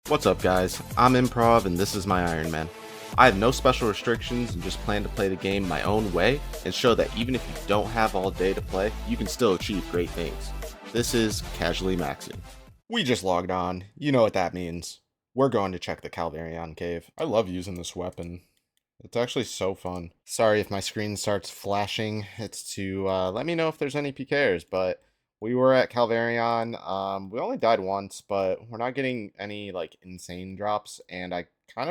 What's up guys, I'm Improv and this is my Ironman. I have no special restrictions and just plan to play the game my own way and show that even if you don't have all day to play, you can still achieve great things. This is Casually Maxing. We just logged on, you know what that means. We're going to check the Calvarion Cave. I love using this weapon. It's actually so fun. Sorry if my screen starts flashing, it's to let me know if there's any PKers, but we were at Calvarion. We only died once, but we're not getting any like insane drops, and I kind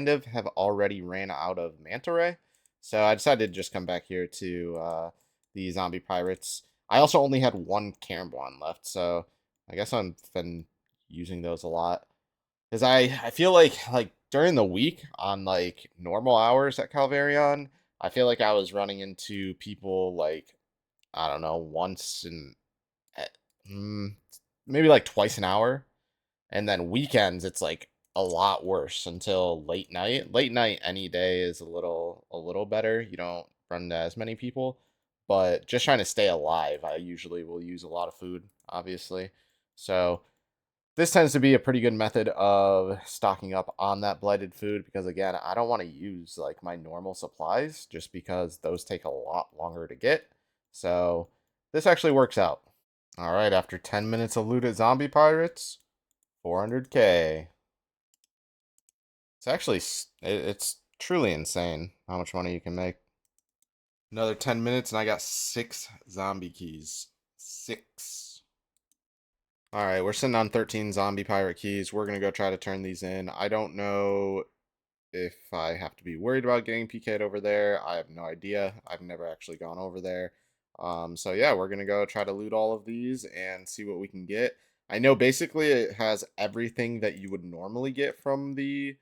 of have already ran out of manta ray, so I decided to just come back here to the zombie pirates. I also only had one Cairngorm left, so I guess I've been using those a lot. Because I feel like during the week on like normal hours at Calvarion, I feel like I was running into people like I don't know once in eh, mm, maybe like twice an hour, and then weekends it's like a lot worse until late night. Late night any day is a little better. You don't run into as many people, but just trying to stay alive, I usually will use a lot of food, obviously. So this tends to be a pretty good method of stocking up on that blighted food because again, I don't want to use like my normal supplies just because those take a lot longer to get. So this actually works out. All right, after 10 minutes of looted zombie pirates, 400k. It's actually it's truly insane how much money you can make. Another 10 minutes and I got 6 zombie keys. 6. All right, we're sitting on 13 zombie pirate keys. We're going to go try to turn these in. I don't know if I have to be worried about getting PK'd over there. I have no idea. I've never actually gone over there. So yeah, we're going to go try to loot all of these and see what we can get. I know basically it has everything that you would normally get from the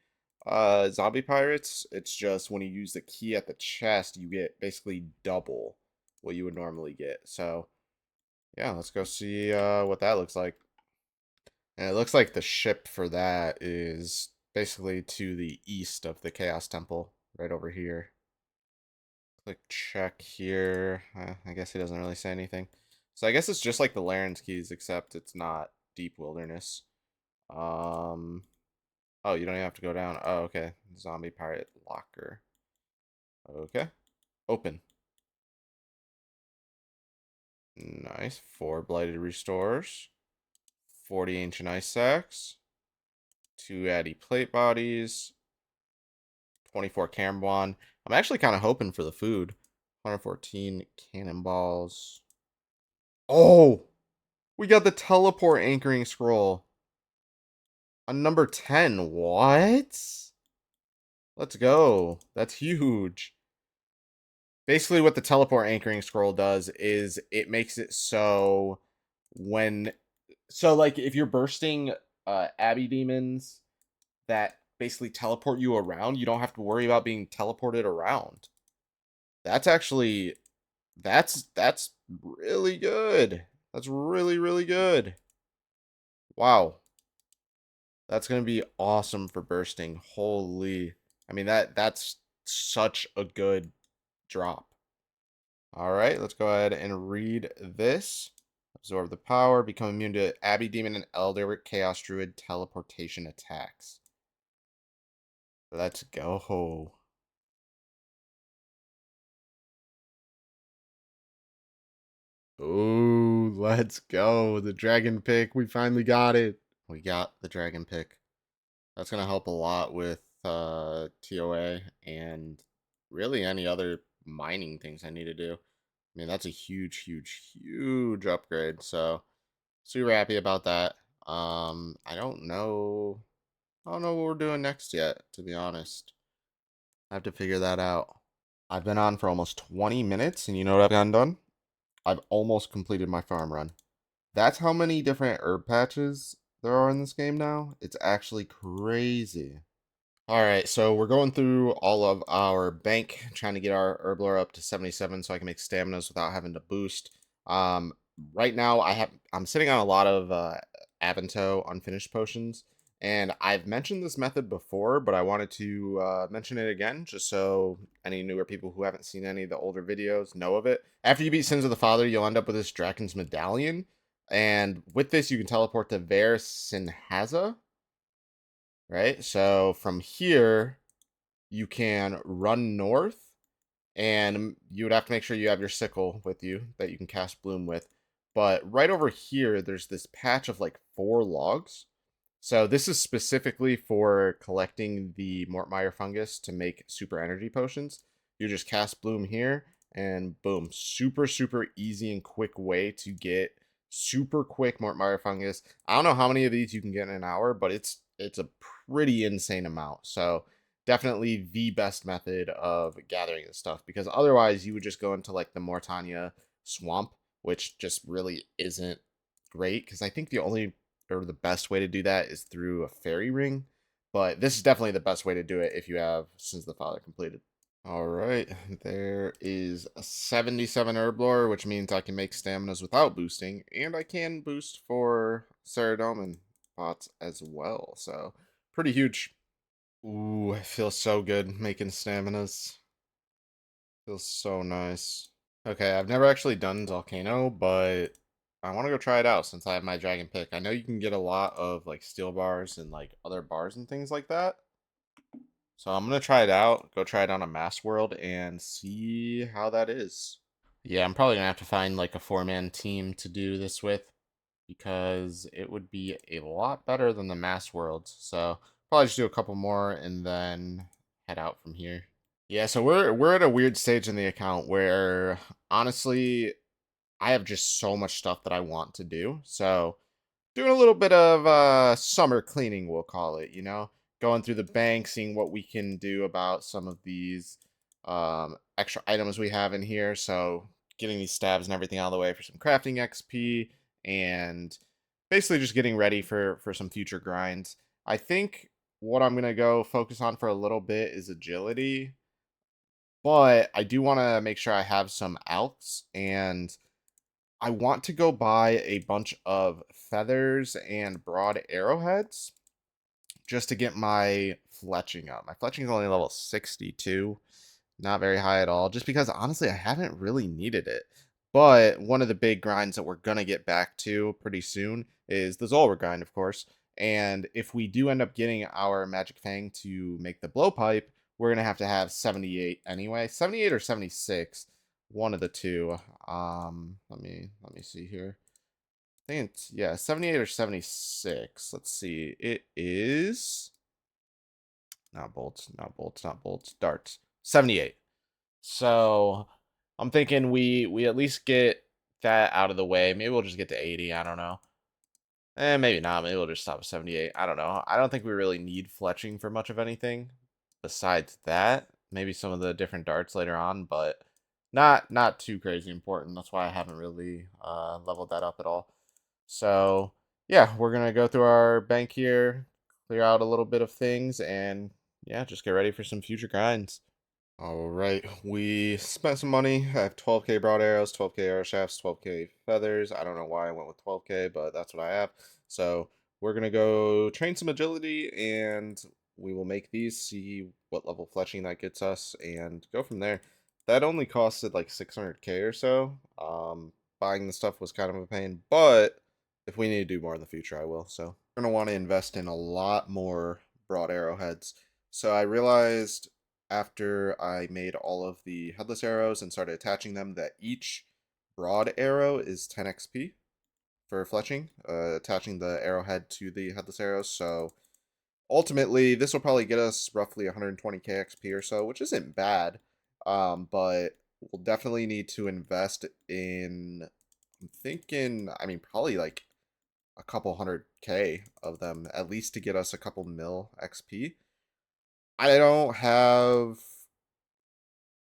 zombie pirates. It's just when you use the key at the chest, you get basically double what you would normally get. So yeah, let's go see what that looks like. And it looks like the ship for that is basically to the east of the Chaos Temple, right over here. Click check here. I guess he doesn't really say anything. So I guess it's just like the Laren's keys, except it's not deep wilderness. Oh, you don't even have to go down. Oh, okay. Zombie pirate locker. Okay. Open. Nice. 4 blighted restores. 40 ancient ice sacks. 2 addy plate bodies. 24 Cairngorm. I'm actually kind of hoping for the food. 114 cannonballs. Oh! We got the teleport anchoring scroll. On number 10. What? Let's go. That's huge. Basically, what the teleport anchoring scroll does is it makes it so when... So, like, if you're bursting Abbey demons that basically teleport you around, you don't have to worry about being teleported around. That's actually that's really good. That's really really good. Wow. That's going to be awesome for bursting. Holy. I mean that's such a good drop. All right, let's go ahead and read this. Absorb the power, become immune to Abbey Demon and Elder Chaos Druid teleportation attacks. Let's go. Ooh, let's go. The dragon pick. We finally got it. We got the dragon pick. That's going to help a lot with TOA and really any other mining things I need to do. I mean, that's a huge, huge, huge upgrade. So, super happy about that. I don't know. I don't know what we're doing next yet, to be honest. I have to figure that out. I've been on for almost 20 minutes, and you know what I've gotten done? I've almost completed my farm run. That's how many different herb patches there are in this game now. It's actually crazy. All right, so we're going through all of our bank, trying to get our herbler up to 77 so I can make staminas without having to boost. Um, right now I'm sitting on a lot of Avento unfinished potions, and I've mentioned this method before, but I wanted to mention it again just so any newer people who haven't seen any of the older videos know of it. After you beat Sins of the Father, you'll end up with this Draken's Medallion, and with this you can teleport to Ver Sinhaza. right? So from here, you can run north, and you would have to make sure you have your sickle with you that you can cast bloom with. But right over here, there's this patch of like 4 logs. So this is specifically for collecting the Mortmire fungus to make super energy potions. You just cast bloom here, and boom, super easy and quick way to get super quick Mortmire fungus. I don't know how many of these you can get in an hour, but it's a pretty insane amount. So definitely the best method of gathering this stuff, because otherwise you would just go into like the Mortania swamp, which just really isn't great, because I think the only or the best way to do that is through a fairy ring, but this is definitely the best way to do it if you have Sins of the Father completed. All right, there is a 77 herb lore, which means I can make staminas without boosting, and I can boost for Ceradome and bots as well, so pretty huge. Ooh, it feels so good making staminas. Feels so nice. Okay, I've never actually done Volcano, but I want to go try it out since I have my dragon pick. I know you can get a lot of like steel bars and like other bars and things like that. So I'm gonna try it out, go try it on a mass world and see how that is. Yeah, I'm probably gonna have to find like a 4-man team to do this with, because it would be a lot better than the mass worlds. So probably just do a couple more and then head out from here. Yeah, so we're at a weird stage in the account where honestly I have just so much stuff that I want to do. So doing a little bit of summer cleaning, we'll call it, going through the bank, seeing what we can do about some of these extra items we have in here. So getting these stabs and everything out of the way for some crafting XP, and basically just getting ready for some future grinds. I think what I'm gonna go focus on for a little bit is agility, but I do want to make sure I have some alks, and I want to go buy a bunch of feathers and broad arrowheads just to get my fletching up. My fletching is only level 62, not very high at all, just because honestly I haven't really needed it. But one of the big grinds that we're going to get back to pretty soon is the Zolra grind, of course. And if we do end up getting our Magic Fang to make the blowpipe, we're going to have 78 anyway. 78 or 76, one of the two. Let me see here. I think it's, yeah, 78 or 76. Let's see. It is not bolts, not bolts, not bolts, darts. 78. So I'm thinking we at least get that out of the way. Maybe we'll just get to 80. I don't know. Maybe not. Maybe we'll just stop at 78. I don't know. I don't think we really need fletching for much of anything. Besides that, maybe some of the different darts later on, but not too crazy important. That's why I haven't really leveled that up at all. So yeah, we're gonna go through our bank here, clear out a little bit of things, and yeah, just get ready for some future grinds. All right, we spent some money. I have 12k broad arrows, 12k arrow shafts, 12k feathers. I don't know why I went with 12k, but that's what I have. So we're gonna go train some agility, and we will make these, see what level fletching that gets us, and go from there. That only costed like 600k or so. Buying the stuff was kind of a pain, but if we need to do more in the future, I will. So we're gonna want to invest in a lot more broad arrowheads. So I realized after I made all of the headless arrows and started attaching them that each broad arrow is 10 XP for fletching, attaching the arrowhead to the headless arrows. So ultimately, this will probably get us roughly 120k XP or so, which isn't bad, but we'll definitely need to invest in, I'm thinking, I mean, probably like a couple 100k of them, at least to get us a couple mil XP. I don't have.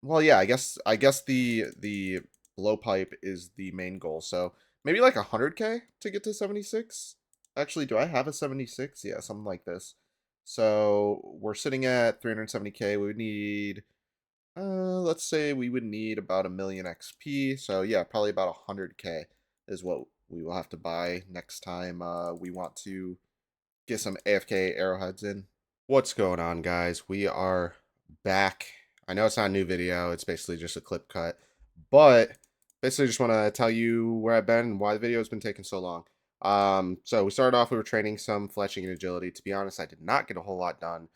Well, yeah, I guess the blowpipe is the main goal. So maybe like 100k to get to 76. Actually, do I have a 76? Yeah, something like this. So we're sitting at 370k. We would need, let's say we would need about a million XP. So yeah, probably about 100k is what we will have to buy next time we want to get some AFK arrowheads in. What's going on, guys? We are back. I know it's not a new video, it's basically just a clip cut, but basically just want to tell you where I've been and why the video has been taking so long. So we started off, we were training some fletching and agility. To be honest, I did not get a whole lot done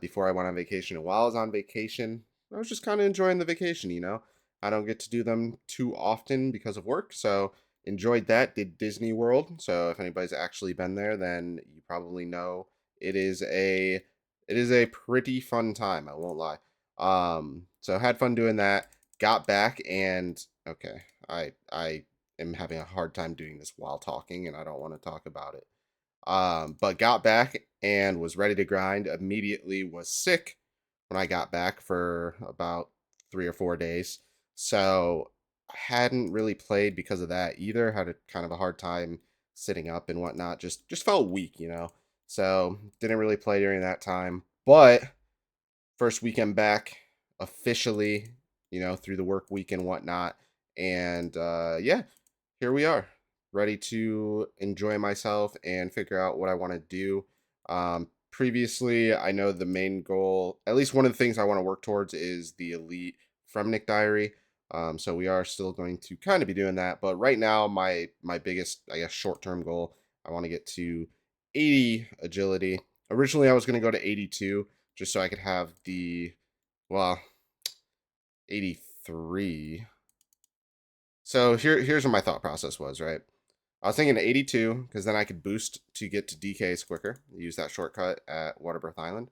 before I went on vacation. And while I was on vacation, I was just kind of enjoying the vacation, you know. I don't get to do them too often because of work, so enjoyed that. Did Disney World. So if anybody's actually been there, then you probably know it is a it is a pretty fun time, I won't lie. So had fun doing that. Got back and okay, I am having a hard time doing this while talking, and I don't want to talk about it. But got back and was ready to grind. Immediately was sick when I got back for about 3 or 4 days. So I hadn't really played because of that either. Had a kind of a hard time sitting up and whatnot. Just felt weak, you know. So didn't really play during that time. But first weekend back officially, you know, through the work week and whatnot. And yeah, here we are, ready to enjoy myself and figure out what I want to do. Previously, I know the main goal, at least one of the things I want to work towards, is the elite Fremnick diary. So we are still going to kind of be doing that, but right now, my biggest, I guess, short term goal, I want to get to 80 agility. Originally, I was going to go to 82 just so I could have the, well, 83. So here's what my thought process was, right? I was thinking 82 because then I could boost to get to DKs quicker, use that shortcut at Waterbirth Island.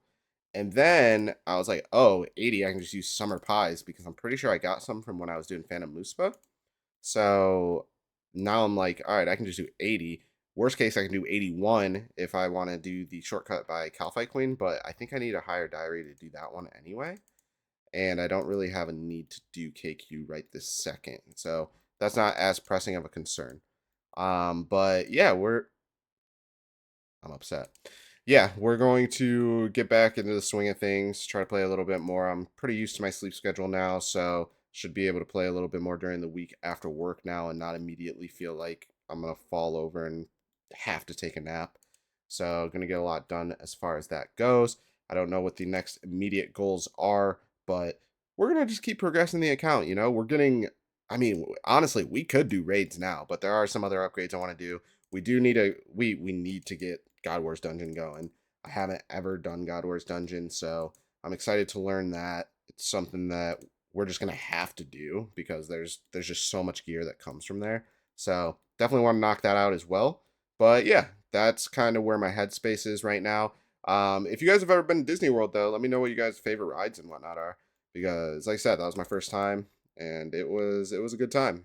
And then I was like, oh, 80, I can just use Summer Pies because I'm pretty sure I got some from when I was doing Phantom Muspa. So now I'm like, all right, I can just do 80. Worst case, I can do 81 if I want to do the shortcut by Calphite Queen, but I think I need a higher diary to do that one anyway. And I don't really have a need to do KQ right this second. So that's not as pressing of a concern. But yeah, I'm upset. Yeah, we're going to get back into the swing of things, try to play a little bit more. I'm pretty used to my sleep schedule now, so should be able to play a little bit more during the week after work now and not immediately feel like I'm going to fall over and have to take a nap. So, going to get a lot done as far as that goes. I don't know what the next immediate goals are, but we're going to just keep progressing the account, you know? We're getting I mean, honestly, we could do raids now, but there are some other upgrades I want to do. We do need a we need to get God Wars Dungeon going. I haven't ever done God Wars Dungeon, so I'm excited to learn that. It's something that we're just gonna have to do because there's just so much gear that comes from there. So definitely want to knock that out as well. But yeah, that's kind of where my headspace is right now. If you guys have ever been to Disney World though, let me know what you guys' favorite rides and whatnot are. Because like I said, that was my first time and it was a good time.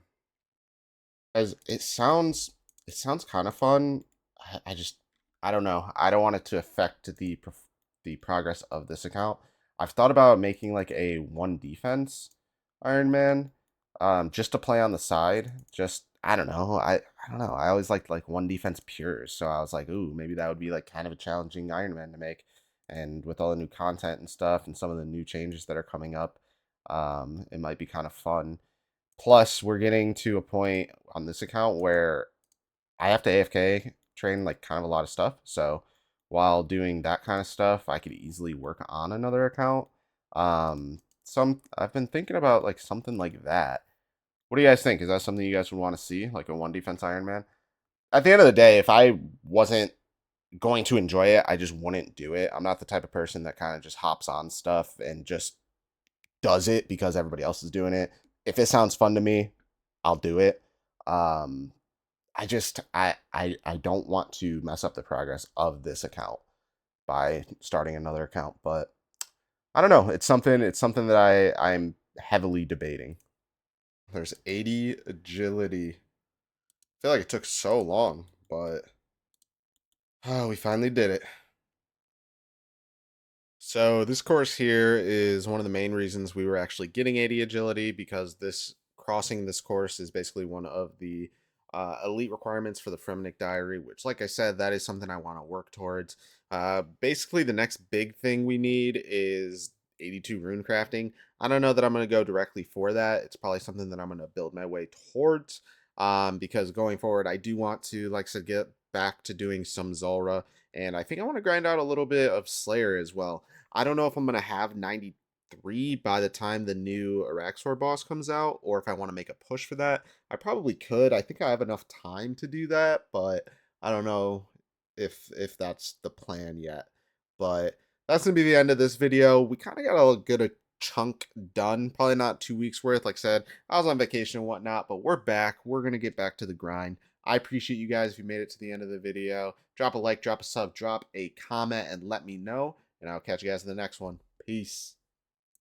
As it sounds kind of fun. I just I don't know. I don't want it to affect the progress of this account. I've thought about making like a one defense Iron Man, just to play on the side. Just I don't know. I don't know. I always liked like one defense pure, so I was like, ooh, maybe that would be like kind of a challenging Iron Man to make. And with all the new content and stuff, and some of the new changes that are coming up, it might be kind of fun. Plus, we're getting to a point on this account where I have to AFK train like kind of a lot of stuff. So while doing that kind of stuff, I could easily work on another account. Some I've been thinking about like something like that. What do you guys think? Is that something you guys would want to see, like a one defense Iron Man? At the end of the day, if I wasn't going to enjoy it, I just wouldn't do it. I'm not the type of person that kind of just hops on stuff and just does it because everybody else is doing it. If it sounds fun to me, I'll do it. Um, I just I don't want to mess up the progress of this account by starting another account, but I don't know. It's something that I'm heavily debating. There's 80 agility. I feel like it took so long, but oh, we finally did it. So this course here is one of the main reasons we were actually getting 80 agility because this crossing this course is basically one of the elite requirements for the Fremnick Diary, which, like I said, that is something I want to work towards. Basically, the next big thing we need is 82 rune crafting. I don't know that I'm going to go directly for that. It's probably something that I'm going to build my way towards because going forward, I do want to, like I said, get back to doing some Zulrah, and I think I want to grind out a little bit of Slayer as well. I don't know if I'm going to have 93 3 by the time the new Araxor boss comes out, or if I want to make a push for that. I probably could. I think I have enough time to do that, but I don't know if that's the plan yet. But that's going to be the end of this video. We kind of got a good chunk done. Probably not 2 weeks worth. Like I said, I was on vacation and whatnot, but we're back. We're going to get back to the grind. I appreciate you guys if you made it to the end of the video. Drop a like, drop a sub, drop a comment, and let me know. And I'll catch you guys in the next one. Peace.